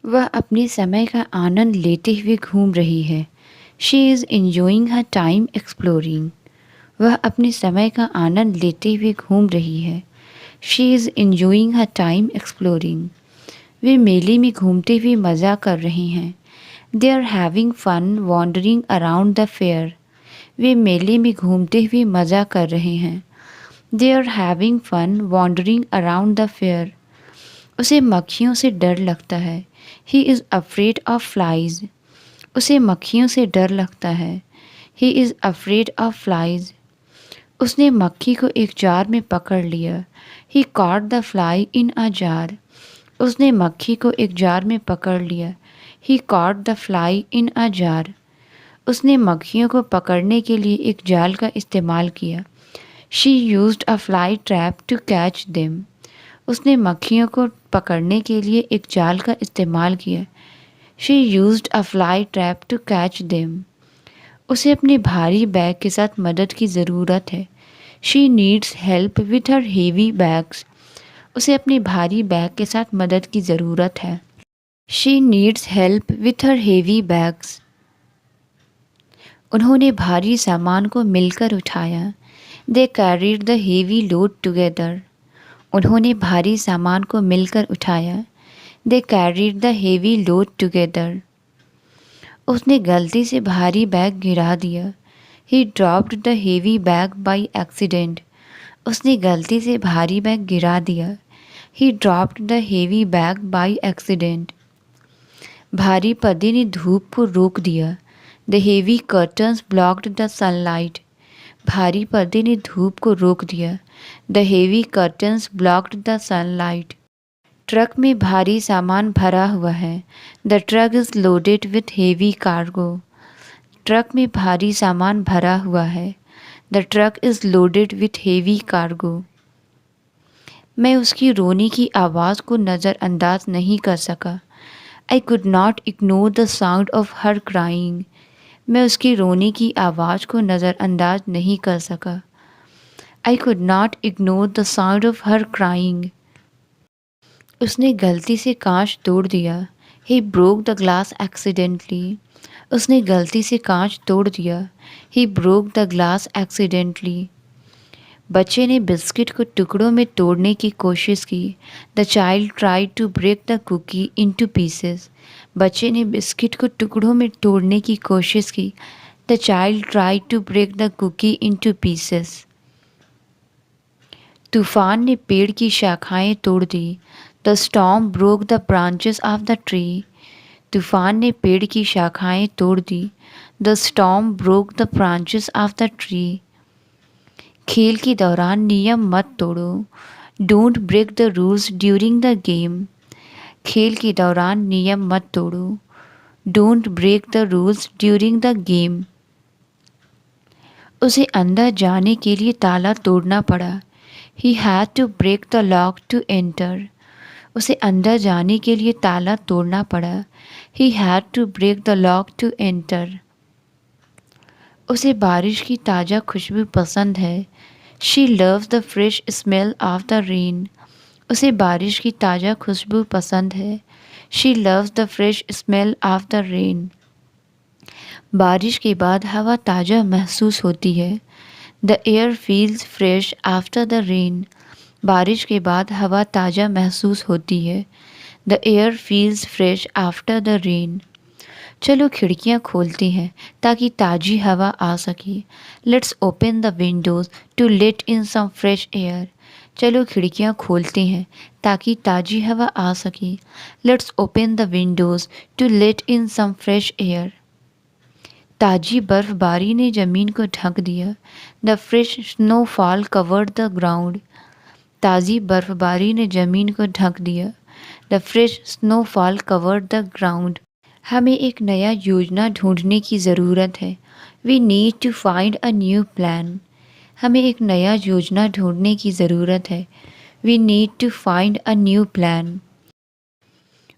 वह अपने समय का आनंद लेते हुए घूम रही है। She is enjoying her time exploring. वह अपने समय का आनंद लेते हुए घूम रही है। She is enjoying her time exploring. वे मेले में घूमते हुए मज़ा कर रहे हैं। They are having fun wandering around the fair. वे मेले में घूमते हुए मज़ा कर रहे हैं। They are having fun wandering around the fair. उसे मक्खियों से डर लगता है। He is afraid of flies. उसे मक्खियों से डर लगता है। He is afraid of flies. उसने मक्खी को एक जार में पकड़ लिया। He caught the fly in a jar. उसने मक्खी को एक जार में पकड़ लिया। He caught the fly in a jar. उसने मक्खियों को पकड़ने के लिए एक जाल का इस्तेमाल किया। She used a fly trap to catch them. उसने मक्खियों को पकड़ने के लिए एक जाल का इस्तेमाल किया। She used a fly trap to catch them. उसे अपने भारी बैग के साथ मदद की ज़रूरत है। She needs help with her heavy bags. उसे अपने भारी बैग के साथ मदद की ज़रूरत है। She needs help with her heavy bags. उन्होंने भारी सामान को मिलकर उठाया। They carried the heavy load together. उन्होंने भारी सामान को मिलकर उठाया। They carried the heavy load together. उसने गलती से भारी बैग गिरा दिया। ही dropped the heavy bag by accident. उसने गलती से भारी बैग गिरा दिया। ही dropped the heavy bag by accident. भारी पर्दे ने धूप को रोक दिया। The heavy curtains blocked the sunlight. भारी पर्दे ने धूप को रोक दिया। The heavy curtains blocked the sunlight. Truck में भारी सामान भरा हुआ है। The truck is loaded with heavy cargo. Truck में भारी सामान भरा हुआ है। The truck is loaded with heavy cargo. मैं उसकी रोने की आवाज़ को नज़रअंदाज नहीं कर सका। I could not ignore the sound of her crying. मैं उसकी रोने की आवाज़ को नज़रअंदाज नहीं कर सका। I could not ignore the sound of her crying. उसने गलती से कांच तोड़ दिया। He broke the glass accidentally. उसने गलती से कांच तोड़ दिया। He broke the glass accidentally. बच्चे ने बिस्किट को टुकड़ों में तोड़ने की कोशिश की। The child tried to break the cookie into pieces. बच्चे ने बिस्किट को टुकड़ों में तोड़ने की कोशिश की। The child tried to break the cookie into pieces. तूफान ने पेड़ की शाखाएं तोड़ दी। The storm broke the branches of the tree. तूफान ने पेड़ की शाखाएं तोड़ दी। The storm broke the branches of the tree. खेल के दौरान नियम मत तोड़ो। Don't break the rules during the game. खेल के दौरान नियम मत तोड़ो। Don't break the rules during the game. उसे अंदर जाने के लिए ताला तोड़ना पड़ा। He had to break the lock to enter. उसे अंदर जाने के लिए ताला तोड़ना पड़ा। He had to break the lock to enter. उसे बारिश की ताज़ा खुशबू पसंद है। She loves the fresh smell of the rain. उसे बारिश की ताज़ा खुशबू पसंद है। She loves the fresh smell of the rain. बारिश के बाद हवा ताज़ा महसूस होती है। The air feels fresh after the rain. बारिश के बाद हवा ताज़ा महसूस होती है। The air feels fresh after the rain. चलो खिड़कियाँ खोलते हैं ताकि ताज़ी हवा आ सके। Let's open the windows to let in some fresh air. चलो खिड़कियाँ खोलते हैं ताकि ताज़ी हवा आ सके। Let's open the windows to let in some fresh air. ताज़ी बर्फबारी ने ज़मीन को ढक दिया। The fresh snowfall covered the ground. ताज़ी बर्फबारी ने ज़मीन को ढक दिया। The fresh snowfall covered the ground. हमें एक नया योजना ढूंढने की ज़रूरत है। We need to find a new plan. हमें एक नया योजना ढूंढने की ज़रूरत है। We need to find a new plan.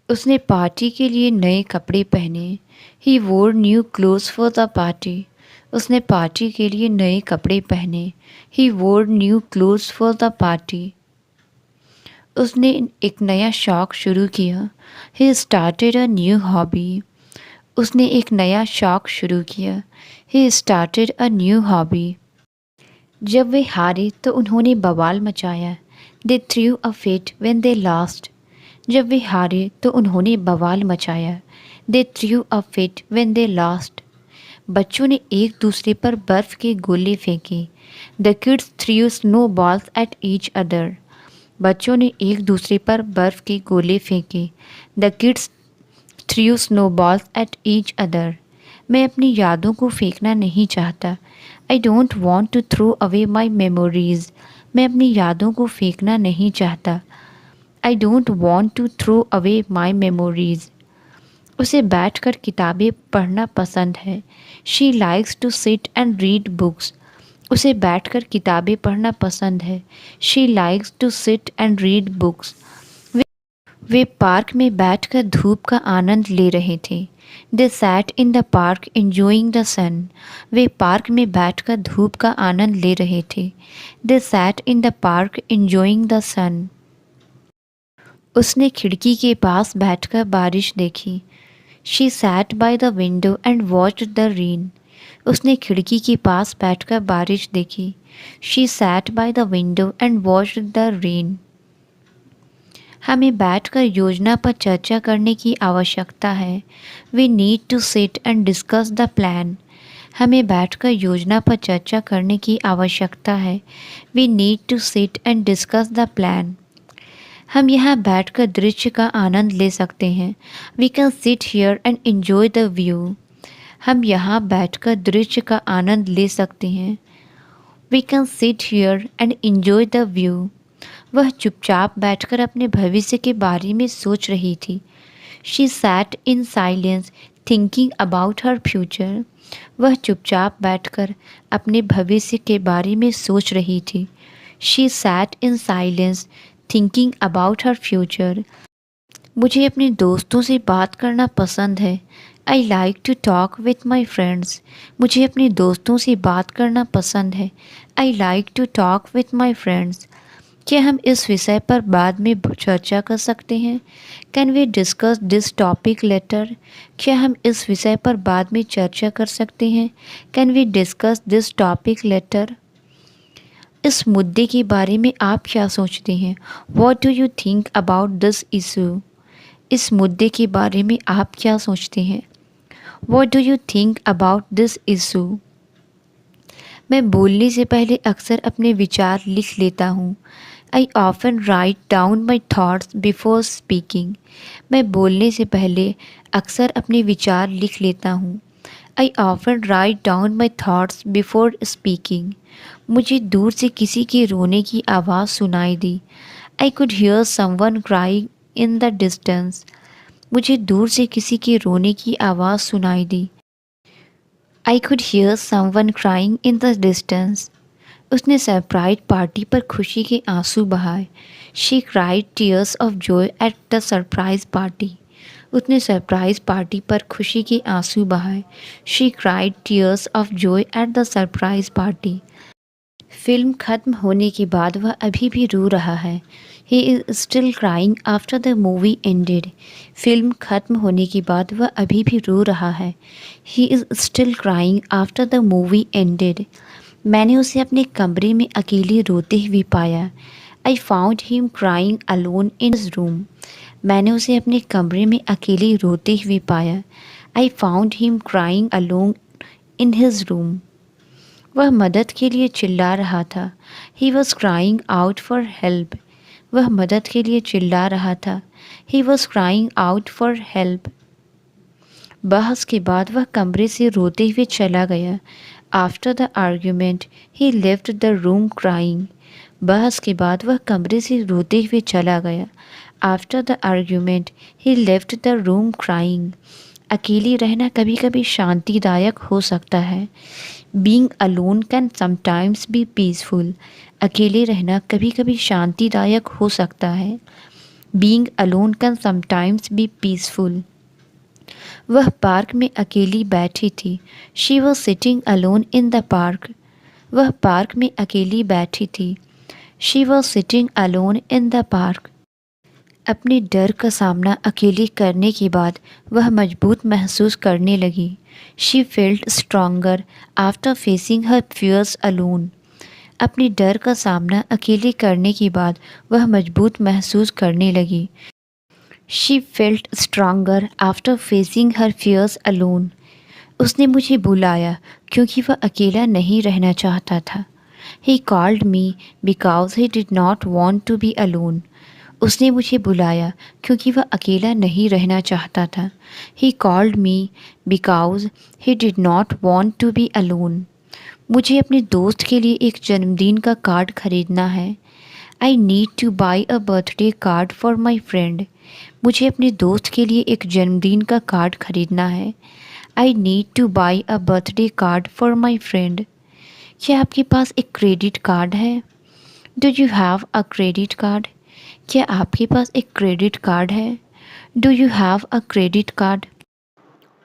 उसने पार्टी के लिए नए कपड़े पहने। He wore new clothes for the party. उसने पार्टी के लिए नए कपड़े पहने। He wore new clothes for the party. उसने एक नया शौक शुरू किया। He started a new hobby. उसने एक नया शौक शुरू किया। He started a new hobby. जब वे हारे तो उन्होंने बवाल मचाया। They threw a fit when they lost. जब वे हारे तो उन्होंने बवाल मचाया। They threw a fit when they lost. बच्चों ने एक दूसरे पर बर्फ के गोले फेंके। The kids threw snowballs at each other. बच्चों ने एक दूसरे पर बर्फ के गोले फेंके। The kids threw snowballs at each other. मैं अपनी यादों को फेंकना नहीं चाहता। I don't want to throw away my memories. मैं अपनी यादों को फेंकना नहीं चाहता। I don't want to throw away my memories. उसे बैठकर किताबें पढ़ना पसंद है। She likes to sit and read books. उसे बैठकर किताबें पढ़ना पसंद है। She likes to sit and read books. वे पार्क में बैठकर धूप का आनंद ले रहे थे। They sat in the park enjoying the sun. वे पार्क में बैठकर धूप का आनंद ले रहे थे। They sat in the park enjoying the sun. उसने खिड़की के पास बैठकर बारिश देखी। She sat by the window and watched the rain. उसने खिड़की के पास बैठकर बारिश देखी। She sat by the window and watched the rain. हमें बैठकर योजना पर चर्चा करने की आवश्यकता है। We need to sit and discuss the plan. हमें बैठकर योजना पर चर्चा करने की आवश्यकता है। We need to sit and discuss the plan. हम यहाँ बैठकर दृश्य का आनंद ले सकते हैं। We can sit here and enjoy the view. हम यहाँ बैठकर दृश्य का आनंद ले सकते हैं। We can sit here and enjoy the view. वह चुपचाप बैठकर अपने भविष्य के बारे में सोच रही थी। She sat in silence thinking about her future. वह चुपचाप बैठकर अपने भविष्य के बारे में सोच रही थी। She sat in silence thinking about her future. मुझे अपने दोस्तों से बात करना पसंद है। I like to talk with my friends. मुझे अपने दोस्तों से बात करना पसंद है। I like to talk with my friends. क्या हम इस विषय पर बाद में चर्चा कर सकते हैं? Can we discuss this topic later? क्या हम इस विषय पर बाद में चर्चा कर सकते हैं? Can we discuss this topic later? इस मुद्दे के बारे में आप क्या सोचते हैं? What do you think about this issue? इस मुद्दे के बारे में आप क्या सोचते हैं? What do you think about this issue? मैं बोलने से पहले अक्सर अपने विचार लिख लेता हूँ। I often write down my thoughts before speaking. मैं बोलने से पहले अक्सर अपने विचार लिख लेता हूँ। I often write down my thoughts before speaking. मुझे दूर से किसी के रोने की आवाज़ सुनाई दी। I could hear someone crying in the distance. मुझे दूर से किसी के रोने की आवाज़ सुनाई दी। I could hear someone crying in the distance. उसने सरप्राइज पार्टी पर खुशी के आंसू बहाए। She cried tears of joy at the surprise party. उसने सरप्राइज पार्टी पर खुशी के आंसू बहाए। She cried tears of joy at the surprise party. Film खत्म होने के बाद वह अभी भी रो रहा है। He is still crying after the movie ended. Film खत्म होने के बाद वह अभी भी रो रहा है। He is still crying after the movie ended. मैंने उसे अपने कमरे में अकेले रोते हुए पाया। I found him crying alone in his room. मैंने उसे अपने कमरे में अकेले रोते हुए पाया। I found him crying alone in his room. वह मदद के लिए चिल्ला रहा था। He was crying out for help. वह मदद के लिए चिल्ला रहा था। He was crying out for help. बहस के बाद वह कमरे से रोते हुए चला गया। After the argument he left the room crying. बहस के बाद वह कमरे से रोते हुए चला गया। After the argument he left the room crying. अकेले रहना कभी कभी शांतिदायक हो सकता है। Being alone can sometimes be peaceful. अकेले रहना कभी कभी शांतिदायक हो सकता है। Being alone can sometimes be peaceful. वह पार्क में अकेली बैठी थी। She was sitting alone in the park. वह पार्क में अकेली बैठी थी। She was sitting alone in the park. अपने डर का सामना अकेले करने के बाद वह मजबूत महसूस करने लगी। She felt stronger after facing her fears alone. अपने डर का सामना अकेले करने के बाद वह मजबूत महसूस करने लगी। She felt stronger after facing her fears alone. उसने मुझे बुलाया क्योंकि वह अकेला नहीं रहना चाहता था। He called me because he did not want to be alone. उसने मुझे बुलाया क्योंकि वह अकेला नहीं रहना चाहता था। He called me because he did not want to be alone. मुझे अपने दोस्त के लिए एक जन्मदिन का कार्ड खरीदना है। I need to buy a birthday card for my friend. मुझे अपने दोस्त के लिए एक जन्मदिन का कार्ड खरीदना है। I need to buy a birthday card for my friend. क्या आपके पास एक क्रेडिट कार्ड है? Do you have a credit card? क्या आपके पास एक क्रेडिट कार्ड है? Do you have a credit card?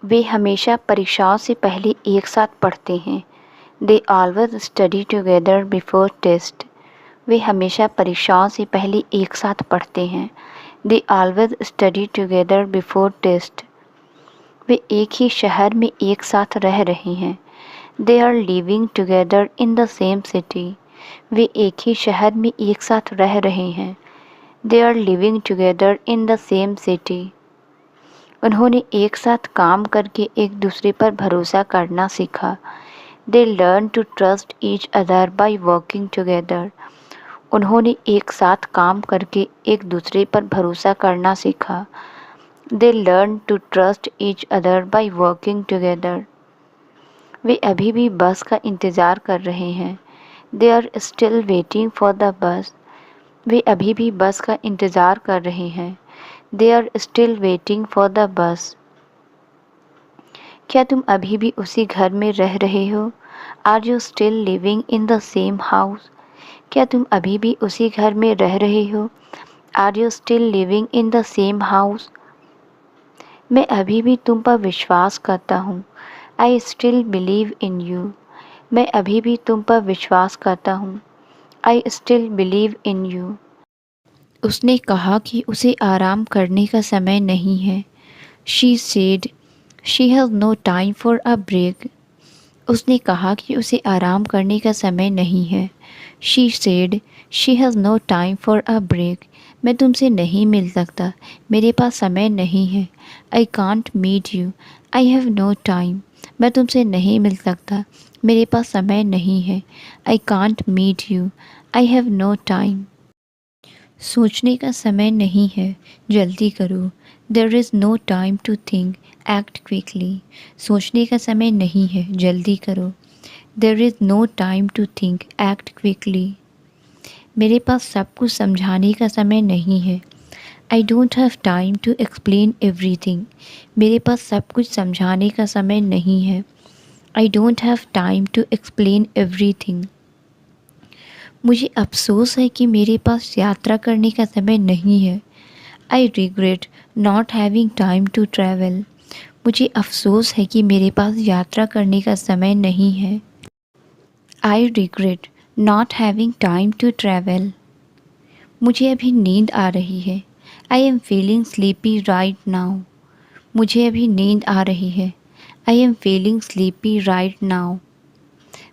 वे हमेशा परीक्षाओं से पहले एक साथ पढ़ते हैं। They always study together before test. वे हमेशा परीक्षाओं से पहले एक साथ पढ़ते हैं। They always study together before test. वे एक ही शहर में एक साथ रह रहे हैं। They are living together in the same city. वे एक ही शहर में एक साथ रह रहे हैं। They are living together in the same city. उन्होंने एक साथ काम करके एक दूसरे पर भरोसा करना सीखा। They learn to trust each other by working together. उन्होंने एक साथ काम करके एक दूसरे पर भरोसा करना सीखा। They learn to trust each other by working together. वे अभी भी बस का इंतज़ार कर रहे हैं। They are still waiting for the bus. वे अभी भी बस का इंतज़ार कर रहे हैं। They are still waiting for the bus. क्या तुम अभी भी उसी घर में रह रहे हो? Are you still living in the same house? क्या तुम अभी भी उसी घर में रह रहे हो? Are you still living in the same house? मैं अभी भी तुम पर विश्वास करता हूँ। I still believe in you. मैं अभी भी तुम पर विश्वास करता हूँ। I still believe in you. उसने कहा कि उसे आराम करने का समय नहीं है। She said she has no time for a break. उसने कहा कि उसे आराम करने का समय नहीं है। She said she has no time for a break. मैं तुमसे नहीं मिल सकता, मेरे पास समय नहीं है। I can't meet you, I have no time. मैं तुमसे नहीं मिल सकता, मेरे पास समय नहीं है। I can't meet you, I have no time. सोचने का समय नहीं है, जल्दी करो। There is no time to think, act quickly. सोचने का समय नहीं है, जल्दी करो। There is no time to think, act quickly. मेरे पास सब कुछ समझाने का समय नहीं है। I don't have time to explain everything. मेरे पास सब कुछ समझाने का समय नहीं है। I don't have time to explain everything. मुझे अफसोस है कि मेरे पास यात्रा करने का समय नहीं है। I regret not having time to travel. मुझे अफसोस है कि मेरे पास यात्रा करने का समय नहीं है। I regret not having time to travel. मुझे अभी नींद आ रही है। I am feeling sleepy right now. मुझे अभी नींद आ रही है। I am feeling sleepy right now.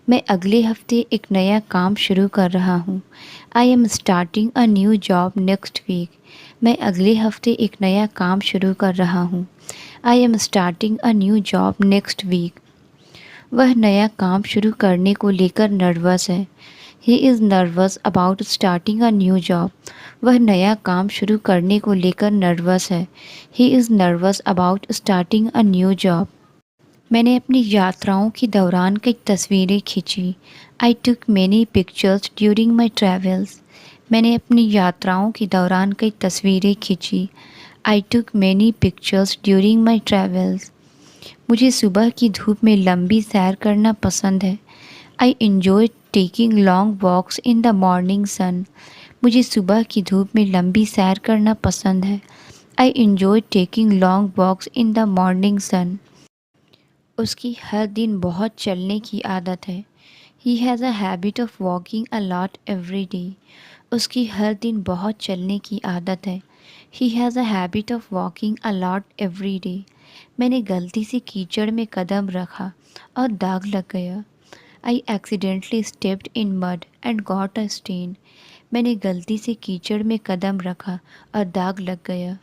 मैं अगले हफ्ते एक नया काम शुरू कर रहा हूँ। I am starting a new job next week. मैं अगले हफ्ते एक नया काम शुरू कर रहा हूँ। I am starting a new job next week. वह नया काम शुरू करने को लेकर नर्वस है। He is nervous about starting a new job. वह नया काम शुरू करने को लेकर नर्वस है। He is nervous about starting a new job. मैंने अपनी यात्राओं के दौरान कई तस्वीरें खींची। I took many pictures during my travels. मैंने अपनी यात्राओं के दौरान कई तस्वीरें खींची। I took many pictures during my travels. मुझे सुबह की धूप में लंबी सैर करना पसंद है। I enjoy taking long walks in the morning sun. मुझे सुबह की धूप में लंबी सैर करना पसंद है। I enjoy taking long walks in the morning sun. उसकी हर दिन बहुत चलने की आदत है। He has a habit of walking a lot every day. उसकी हर दिन बहुत चलने की आदत है। He has a habit of walking a lot every day. मैंने गलती से कीचड़ में कदम रखा और दाग लग गया। I accidentally stepped in mud and got a stain. मैंने गलती से कीचड़ में कदम रखा और दाग लग गया।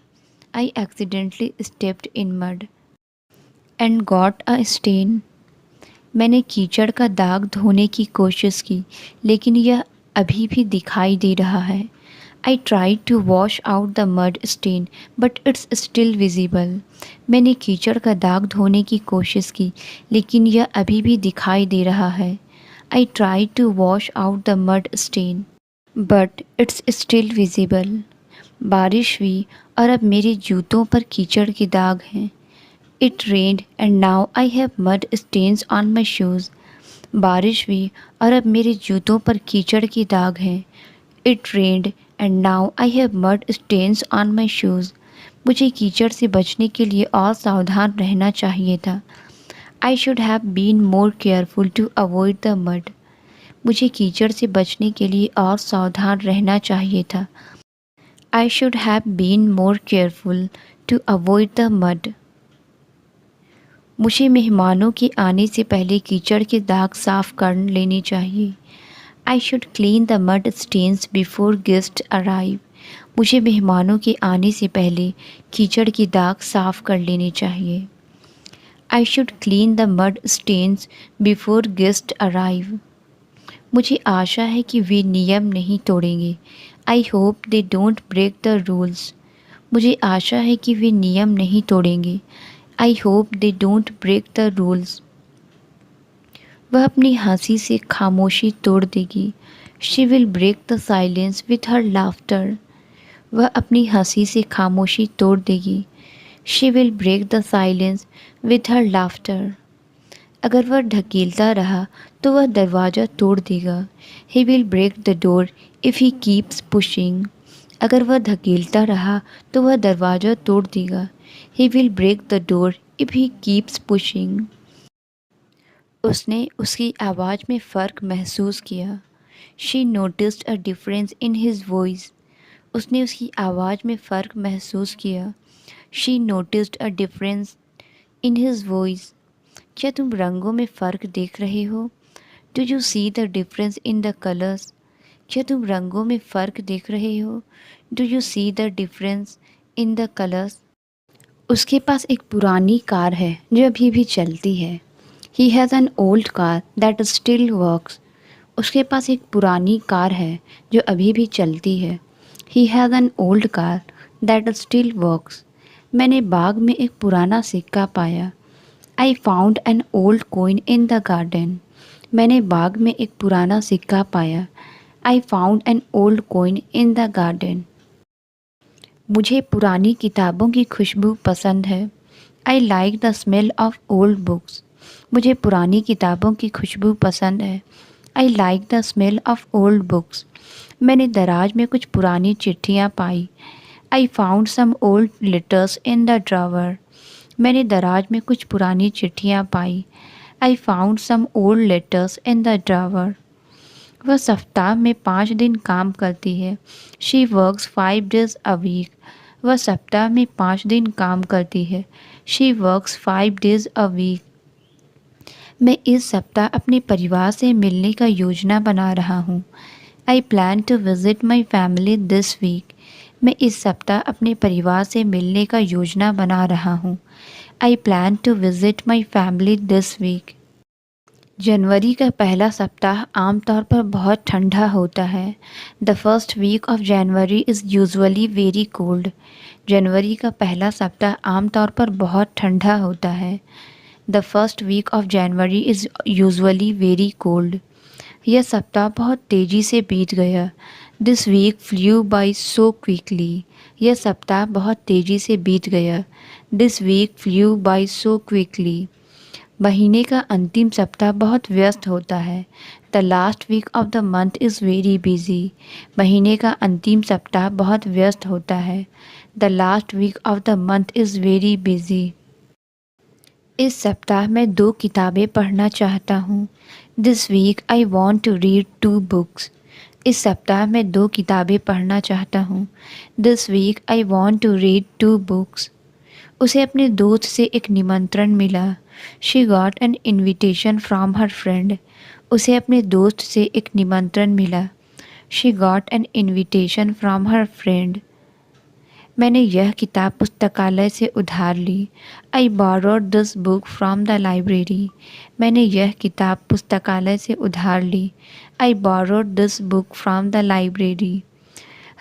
I accidentally stepped in mud and got a stain. मैंने कीचड़ का दाग धोने की कोशिश की, लेकिन यह अभी भी दिखाई दे रहा है। I try to wash out the mud stain but it's still visible. मैंने कीचड़ का दाग धोने की कोशिश की, लेकिन यह अभी भी दिखाई दे रहा है। I try to wash out the mud stain but it's still visible. बारिश हुई और अब मेरे जूतों पर कीचड़ के दाग हैं। It rained and now I have mud stains on my shoes. बारिश हुई और अब मेरे जूतों पर कीचड़ के दाग हैं। It rained and now I have mud stains on my shoes. मुझे कीचड़ से बचने के लिए और सावधान रहना चाहिए था। I should have been more careful to avoid the mud. मुझे कीचड़ से बचने के लिए और सावधान रहना चाहिए था। I should have been more careful to avoid the mud. मुझे मेहमानों के आने से पहले कीचड़ के दाग साफ कर लेने चाहिए। I should clean the mud stains before guest arrive. मुझे मेहमानों के आने से पहले कीचड़ के दाग साफ कर लेने चाहिए। I should clean the mud stains before guest arrive. मुझे आशा है कि वे नियम नहीं तोड़ेंगे। I hope they don't break the rules. मुझे आशा है कि वे नियम नहीं तोड़ेंगे। I hope they don't break the rules. वह अपनी हंसी से खामोशी तोड़ देगी। She will break the silence with her laughter. वह अपनी हंसी से खामोशी तोड़ देगी। She will break the silence with her laughter. अगर वह ढकेलता रहा तो वह दरवाज़ा तोड़ देगा। He will break the door if he keeps pushing. अगर वह धकेलता रहा तो वह दरवाज़ा तोड़ देगा। He will break the door if he keeps pushing. उसने उसकी आवाज़ में फ़र्क महसूस किया। She noticed a difference in his voice. उसने उसकी आवाज़ में फ़र्क महसूस किया। She noticed a difference in his voice. क्या तुम रंगों में फ़र्क देख रहे हो? Do you see the difference in the colours? क्या तुम रंगों में फ़र्क देख रहे हो? Do you see the difference in the colours? उसके पास एक पुरानी कार है जो अभी भी चलती है। He has an old car that still works. उसके पास एक पुरानी कार है जो अभी भी चलती है। He has an old car that still works. मैंने बाग में एक पुराना सिक्का पाया। I found an old coin in the garden. मैंने बाग में एक पुराना सिक्का पाया। I found an old coin in the garden. मुझे पुरानी किताबों की खुशबू पसंद है। I like the smell of old books. मुझे पुरानी किताबों की खुशबू पसंद है। I like the smell of old books. मैंने दराज में कुछ पुरानी चिट्ठियाँ पाई। I found some old letters in the drawer. मैंने दराज में कुछ पुरानी चिट्ठियाँ पाई। I found some old letters in the drawer. वह सप्ताह में 5 दिन काम करती है। She works 5 days a week. वह सप्ताह में 5 दिन काम करती है। She works 5 days a week. मैं इस सप्ताह अपने परिवार से मिलने का योजना बना रहा हूँ। I plan to visit my family this week. मैं इस सप्ताह अपने परिवार से मिलने का योजना बना रहा हूँ। I plan to visit my family this week. जनवरी का पहला सप्ताह आमतौर पर बहुत ठंडा होता है। The first week of January is usually very cold. जनवरी का पहला सप्ताह आमतौर पर बहुत ठंडा होता है। The first week of January is usually very cold. यह सप्ताह बहुत तेज़ी से बीत गया। This week flew by so quickly. यह सप्ताह बहुत तेज़ी से बीत गया। This week flew by so quickly. महीने का अंतिम सप्ताह बहुत व्यस्त होता है। The last week of the month is very busy. महीने का अंतिम सप्ताह बहुत व्यस्त होता है। The last week of the month is very busy. इस सप्ताह मैं 2 किताबें पढ़ना चाहता हूँ। This week I want to read 2 books. इस सप्ताह मैं 2 किताबें पढ़ना चाहता हूँ। This week I want to read 2 books. उसे अपने दोस्त से एक निमंत्रण मिला। She got an invitation from her friend. उसे अपने दोस्त से एक निमंत्रण मिला। She got an invitation from her friend. मैंने यह किताब पुस्तकालय से उधार ली। I borrowed this book from the library. मैंने यह किताब पुस्तकालय से उधार ली। I borrowed this book from the library.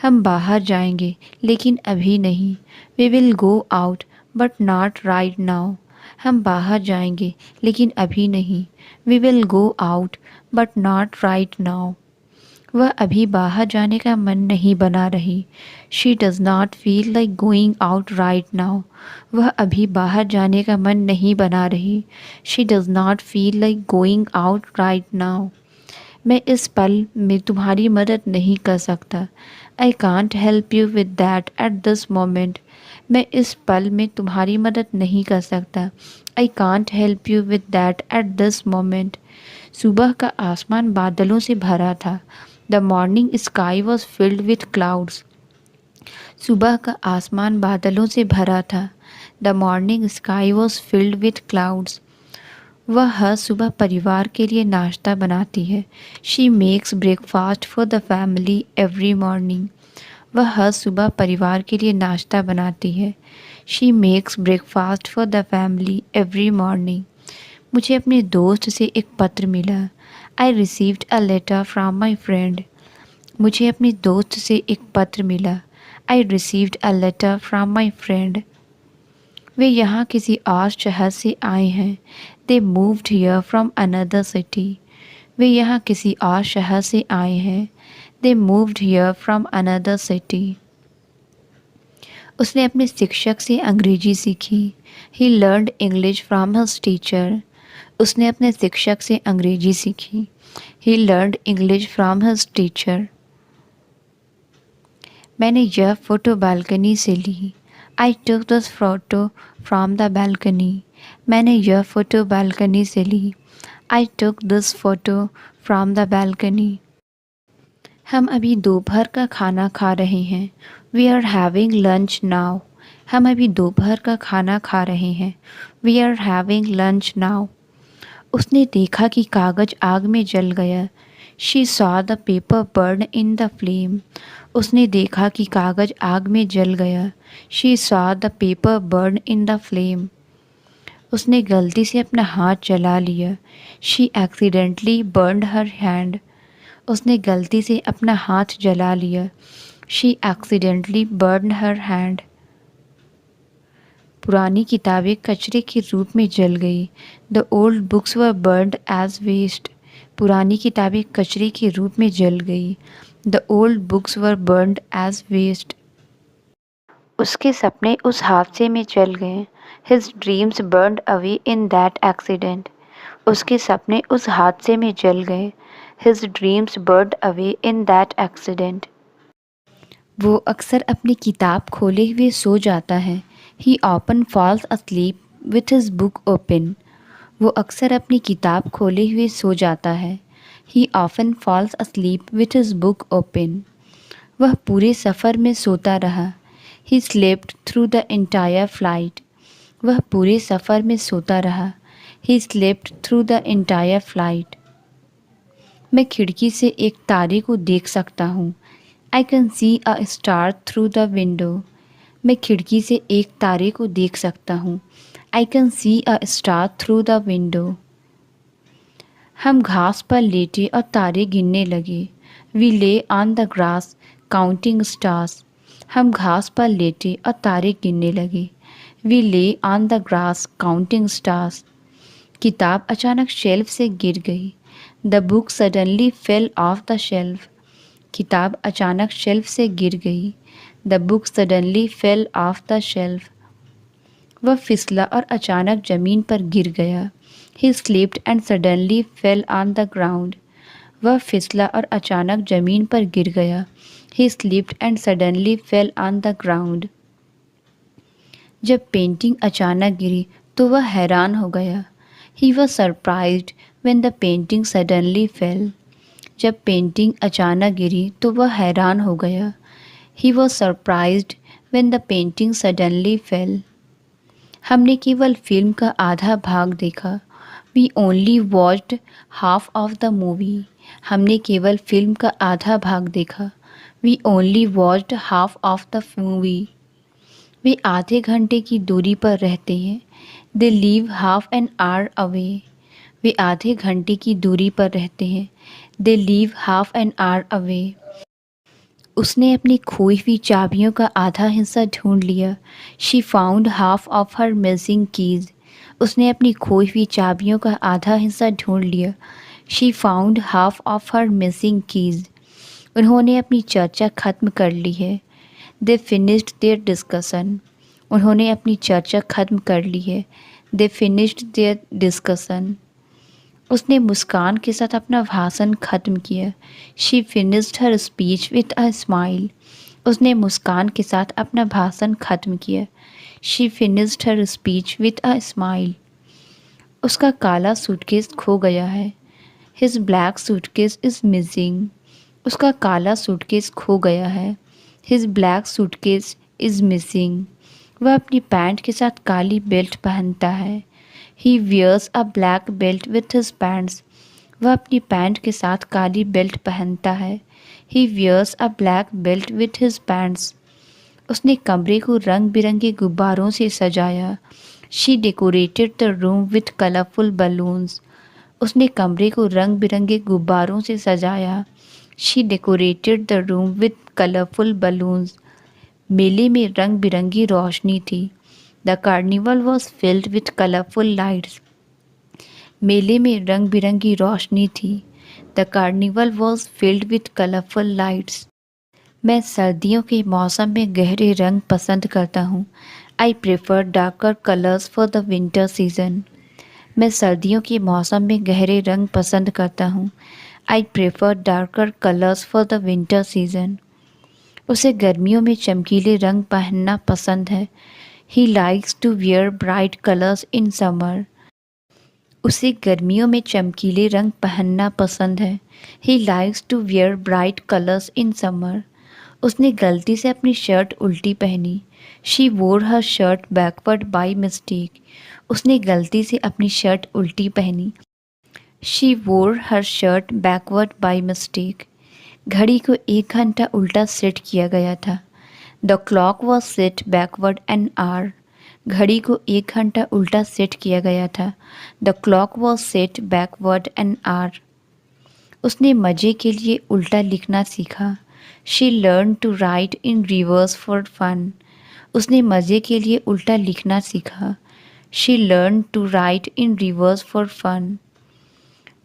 हम बाहर जाएंगे लेकिन अभी नहीं। We will go out but not right now. हम बाहर जाएंगे लेकिन अभी नहीं। We will go out but not right now. वह अभी बाहर जाने का मन नहीं बना रही। She does not feel like going out right now. वह अभी बाहर जाने का मन नहीं बना रही। She does not feel like going out right now. मैं इस पल में तुम्हारी मदद नहीं कर सकता। I can't help you with that at this moment. मैं इस पल में तुम्हारी मदद नहीं कर सकता। I can't help you with that at this moment. सुबह का आसमान बादलों से भरा था। The morning sky was filled with clouds. सुबह का आसमान बादलों से भरा था। The morning sky was filled with clouds. वह हर सुबह परिवार के लिए नाश्ता बनाती है। She makes breakfast for the family every morning. वह हर सुबह परिवार के लिए नाश्ता बनाती है। She makes breakfast for the family every morning. मुझे अपने दोस्त से एक पत्र मिला। I received a letter from my friend. मुझे अपने दोस्त से एक पत्र मिला। I received a letter from my friend. वे यहाँ किसी और शहर से आए हैं। They moved here from another city. वे यहाँ किसी और शहर से आए हैं। They moved here from another city. उसने अपने शिक्षक से अंग्रेजी सीखी। He learned English from his teacher. उसने अपने शिक्षक से अंग्रेजी सीखी। He learned English from his teacher. मैंने यह फ़ोटो बालकनी से ली। I took this photo from the balcony. मैंने यह फ़ोटो बालकनी से ली। I took this photo from the balcony. हम अभी दोपहर का खाना खा रहे हैं। We are having lunch now. हम अभी दोपहर का खाना खा रहे हैं। We are having lunch now. उसने देखा कि कागज़ आग में जल गया। She saw the paper burn in the flame. उसने देखा कि कागज़ आग में जल गया। She saw the paper burn in the flame. उसने गलती से अपना हाथ जला लिया। She accidentally burned her hand. उसने गलती से अपना हाथ जला लिया। She accidentally burned her hand. पुरानी किताबें कचरे के रूप में जल गई। The old books were burned as waste. पुरानी किताबें कचरे के रूप में जल गई। The old books were burned as waste. उसके सपने उस हादसे में जल गए। His dreams burned away in that accident. उसके सपने उस हादसे में जल गए। His dreams burned away in that accident. वो अक्सर अपनी किताब खोले हुए सो जाता है। He often falls asleep with his book open. वो अक्सर अपनी किताब खोले हुए सो जाता है। He often falls asleep with his book open. वह पूरे सफ़र में सोता रहा। He slept through the entire flight. वह पूरे सफ़र में सोता रहा। He slept through the entire flight. मैं खिड़की से एक तारे को देख सकता हूँ। I can see a star through the window. मैं खिड़की से एक तारे को देख सकता हूँ। I can see a star through the window. हम घास पर लेटे और तारे गिनने लगे। वी ले on the grass counting stars. हम घास पर लेटे और तारे गिनने लगे। वी ले on the grass counting stars. किताब अचानक शेल्फ से गिर गई। The book suddenly fell off the shelf. किताब अचानक शेल्फ से गिर गई। The book suddenly fell off the shelf. वह फिसला और अचानक ज़मीन पर गिर गया। ही slipped and suddenly fell on the ground. वह फिसला और अचानक ज़मीन पर गिर गया। ही slipped and suddenly fell on the ground. जब पेंटिंग अचानक गिरी तो वह हैरान हो गया। He was surprised when the painting suddenly fell. जब पेंटिंग अचानक गिरी तो वह हैरान हो गया। He was surprised when the painting suddenly fell. हमने केवल फिल्म का आधा भाग देखा। We only watched half of the movie. हमने केवल फिल्म का आधा भाग देखा। We only watched half of the movie. वे आधे घंटे की दूरी पर रहते हैं। They live half an hour away. वे आधे घंटे की दूरी पर रहते हैं। They live half an hour away. उसने अपनी खोई हुई चाबियों का आधा हिस्सा ढूंढ लिया। She found half of her missing keys. उसने अपनी खोई हुई चाबियों का आधा हिस्सा ढूंढ लिया। She found half of her missing keys. उन्होंने अपनी चर्चा खत्म कर ली है। They finished their discussion. उन्होंने अपनी चर्चा खत्म कर ली है। They finished their discussion. उसने मुस्कान के साथ अपना भाषण खत्म किया। She finished her speech with a smile. उसने मुस्कान के साथ अपना भाषण खत्म किया। She finished her speech with a smile. उसका काला सूटकेस खो गया है। His black suitcase is missing. उसका काला सूटकेस खो गया है। His black suitcase is missing. वह अपनी पैंट के साथ काली बेल्ट पहनता है। He wears a black belt with his pants. वह अपनी पैंट के साथ काली बेल्ट पहनता है। He wears a black belt with his pants. उसने कमरे को रंग बिरंगे गुब्बारों से सजाया। She decorated the room with colorful balloons. उसने कमरे को रंग बिरंगे गुब्बारों से सजाया। She decorated the room with colorful balloons. मेले में रंग बिरंगी रोशनी थी। The carnival was filled with colorful lights. मेले में रंग बिरंगी रोशनी थी। The carnival was filled with colorful lights. मैं सर्दियों के मौसम में गहरे रंग पसंद करता हूँ। I prefer darker colors for the winter season. मैं सर्दियों के मौसम में गहरे रंग पसंद करता हूँ। I prefer darker colors for the winter season. उसे गर्मियों में चमकीले रंग पहनना पसंद है। He likes to wear bright colors in summer. उसे गर्मियों में चमकीले रंग पहनना पसंद है। He likes to wear bright colors in summer. उसने गलती से अपनी शर्ट उल्टी पहनी। She wore her shirt backward by mistake. उसने गलती से अपनी शर्ट उल्टी पहनी। She wore her shirt backward by mistake. घड़ी को 1 घंटा उल्टा सेट किया गया था। The clock was set backward an hour. घड़ी को 1 घंटा उल्टा सेट किया गया था। The clock was set backward an hour. उसने मज़े के लिए उल्टा लिखना सीखा। She learned to write in reverse for fun. उसने मज़े के लिए उल्टा लिखना सीखा। She learned to write in reverse for fun.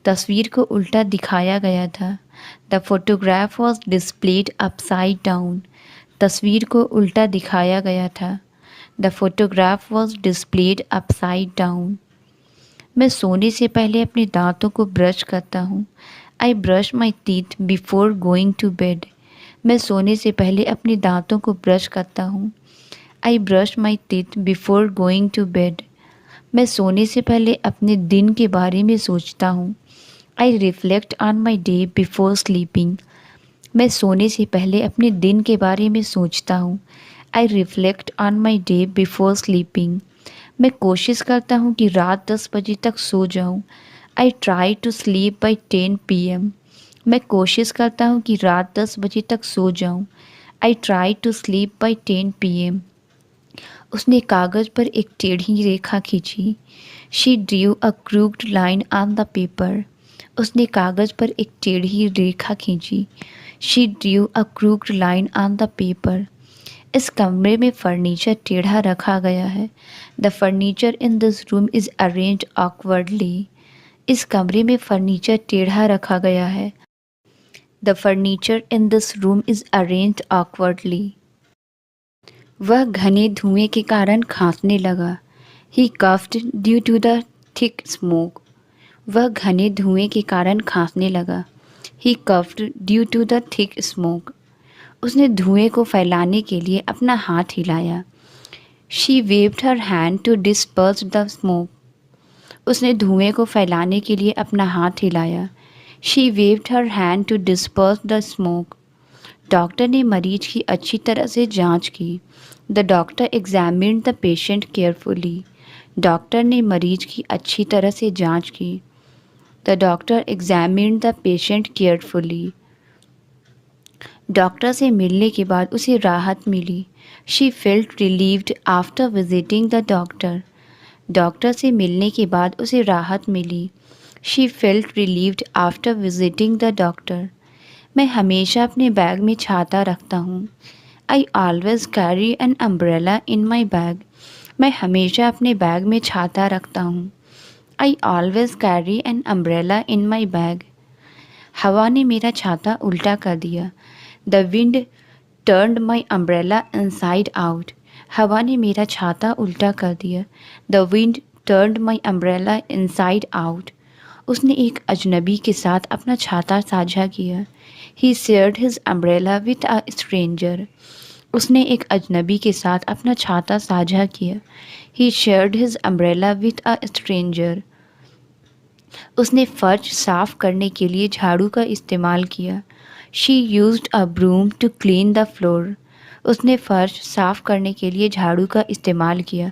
तस्वीर को उल्टा दिखाया गया था। The photograph was displayed upside down. तस्वीर को उल्टा दिखाया गया था। The photograph was displayed upside down. मैं सोने से पहले अपने दांतों को ब्रश करता हूँ। I brush my teeth before going to bed. मैं सोने से पहले अपने दांतों को ब्रश करता हूँ। I brush my teeth before going to bed. मैं सोने से पहले अपने दिन के बारे में सोचता हूँ। I reflect on my day before sleeping. मैं सोने से पहले अपने दिन के बारे में सोचता हूँ। I reflect on my day before sleeping. मैं कोशिश करता हूँ कि रात 10 बजे तक सो जाऊँ। I try to sleep by 10 p.m. मैं कोशिश करता हूँ कि रात 10 बजे तक सो जाऊँ। I try to sleep by 10 p.m. उसने कागज़ पर एक टेढ़ी रेखा खींची। She drew a crooked line on the paper. उसने कागज़ पर एक टेढ़ी रेखा खींची। She drew a crooked line on the paper. इस कमरे में फर्नीचर टेढ़ा रखा गया है। The furniture in this room is arranged awkwardly. इस कमरे में फर्नीचर टेढ़ा रखा गया है। The furniture in this room is arranged awkwardly. वह घने धुएं के कारण खांसने लगा। He coughed due to the thick smoke. वह घने धुएं के कारण खांसने लगा। He coughed due to the thick smoke. उसने धुएं को फैलाने के लिए अपना हाथ हिलाया। She waved her hand to disperse the smoke. उसने धुएं को फैलाने के लिए अपना हाथ हिलाया। She waved her hand to disperse the smoke. Doctor ने मरीज की अच्छी तरह से जांच की। The doctor examined the patient carefully. Doctor ने मरीज की अच्छी तरह से जांच की। The doctor examined the patient carefully. Doctor से मिलने के बाद उसे राहत मिली। She felt relieved after visiting the doctor. Doctor से मिलने के बाद उसे राहत मिली। She felt relieved after visiting the doctor. मैं हमेशा अपने बैग में छाता रखता हूँ। I always carry an umbrella in my bag. मैं हमेशा अपने बैग में छाता रखता हूँ। I always carry an umbrella in my bag. हवा ने मेरा छाता उल्टा कर दिया। The wind turned my umbrella inside out. हवा ने मेरा छाता उल्टा कर दिया। The wind turned my umbrella inside out. उसने एक अजनबी के साथ अपना छाता साझा किया। He shared his umbrella with a stranger. उसने एक अजनबी के साथ अपना छाता साझा किया। He shared his umbrella with a stranger. उसने फर्श साफ करने के लिए झाड़ू का इस्तेमाल किया। She used a broom to clean the floor. उसने फर्श साफ करने के लिए झाड़ू का इस्तेमाल किया।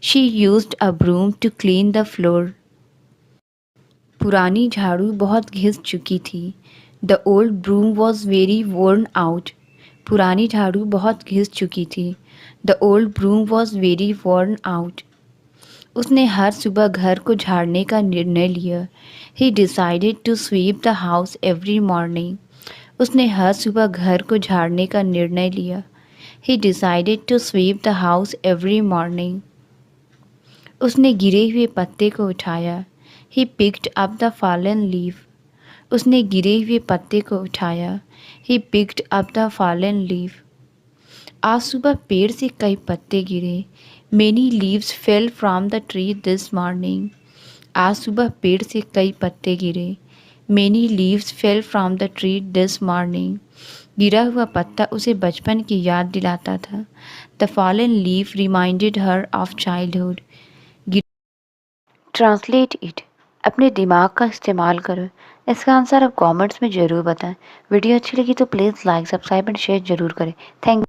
She used a broom to clean the floor. पुरानी झाड़ू बहुत घिस चुकी थी। The old broom was very worn out. पुरानी झाड़ू बहुत घिस चुकी थी। The old broom was very worn out. उसने हर सुबह घर को झाड़ने का निर्णय लिया। He decided to sweep the house every morning. उसने हर सुबह घर को झाड़ने का निर्णय लिया। He decided to sweep the house every morning. उसने गिरे हुए पत्ते को उठाया। He picked up the fallen leaf. उसने गिरे हुए पत्ते को उठाया। He picked up the fallen leaf. आज सुबह पेड़ से कई पत्ते गिरे। Many leaves fell from the tree this morning. आज सुबह पेड़ से कई पत्ते गिरे। Many leaves fell from the tree this morning. गिरा हुआ पत्ता उसे बचपन की याद दिलाता था। The fallen leaf reminded her of childhood. Translate it. अपने दिमाग का इस्तेमाल करो। इसका आंसर आप कमेंट्स में ज़रूर बताएं। वीडियो अच्छी लगी तो please like subscribe and share ज़रूर करें। थैंक